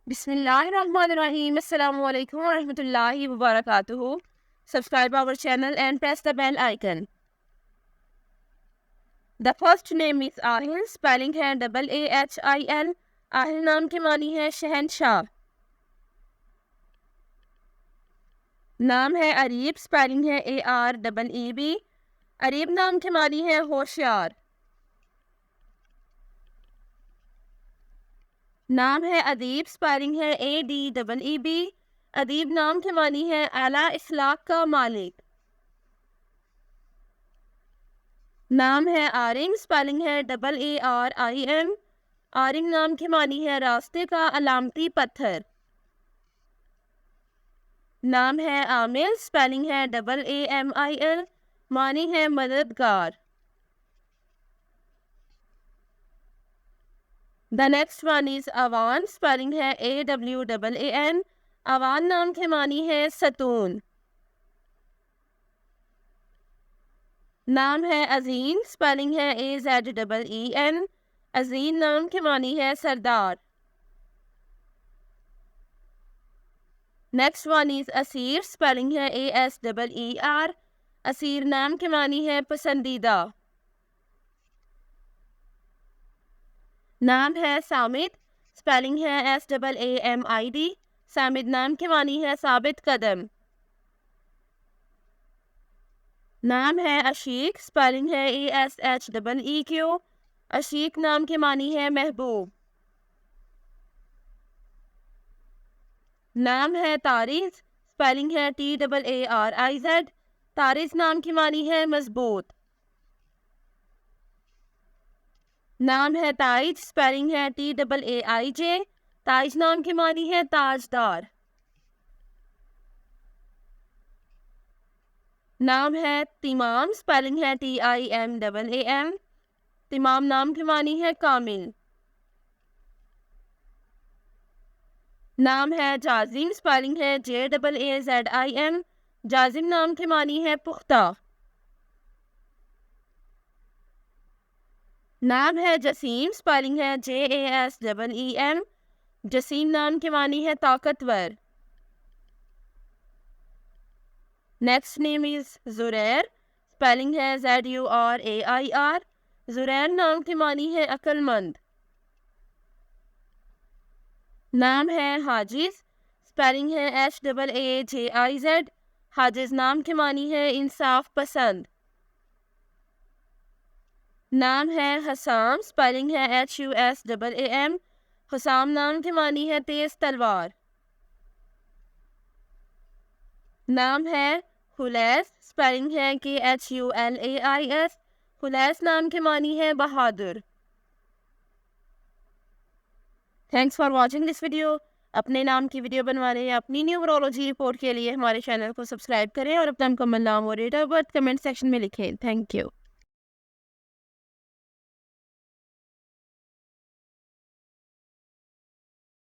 Bismillahirrahmanirrahim. Assalamu alaikum wa rahmatullahi wa barakatuhu. Subscribe our channel and press the bell icon. The first name is Ahil. Spelling है AAHIL. Aahil नाम के मानी है शहनशाह. नाम है अरीब. स्पेलिंग है AREEB. अरीब नाम के मानी है होशियार. नाम है अदीब. स्पेलिंग है ADEEB. अदीब नाम के मानी है आला इखलाक का मालिक. नाम है आरिम. स्पेलिंग है AARIM. आरिम नाम के मानी है रास्ते का अलामती पत्थर. नाम है आमिल. स्पेलिंग है AAMIL. मानी है मददगार. The next one is Awaan. Spelling है AWAAN. अवान नाम के मानी है सतून. नाम है अजीन. स्पेलिंग है AZEEN. अजीन नाम के मानी है सरदार. Next one is Aseer. Spelling है ASEER. असीर नाम के मानी है पसंदीदा. नाम है सामिद. स्पेलिंग है SAAMID. सामिद नाम के मानी है साबित कदम. नाम है अशीक. स्पेलिंग है ASHEEQ. अशीक नाम के मानी है महबूब. नाम है तारिज. स्पेलिंग है TAARIZ. तारिज नाम की मानी है मजबूत. नाम है ताइज. स्पेलिंग है TAAIJ. ताइज नाम की मानी है ताजदार. नाम है तिमाम. स्पेलिंग है TIMAAM. तिमाम नाम की मानी है कामिल. नाम है जाजिम. स्पेलिंग है JAAZIM. जाजिम नाम की मानी है पुख्ता. नाम है जसीम. स्पेलिंग है JASEEM. जसीम नाम की मानी है ताकतवर. Next name is Zurair. Spelling है ZURAIR. जुरैर नाम की मानी है अक्लमंद. नाम है हाजिज. स्पेलिंग है HAAJIZ. हाजिज नाम की मानी है इंसाफ पसंद. नाम है हसाम. स्पेलिंग है HUSAM. हसाम नाम की मानी है तेज तलवार. नाम है हुलैस. स्पेलिंग है KHULAIS. हुलैस नाम की मानी है बहादुर. Thanks for watching this video. अपने नाम की वीडियो बनवाने या अपनी न्यूमरोलॉजी रिपोर्ट के लिए हमारे चैनल को सब्सक्राइब करें और अपना मुकम्मल नाम और date of birth comment section में लिखें. Thank you.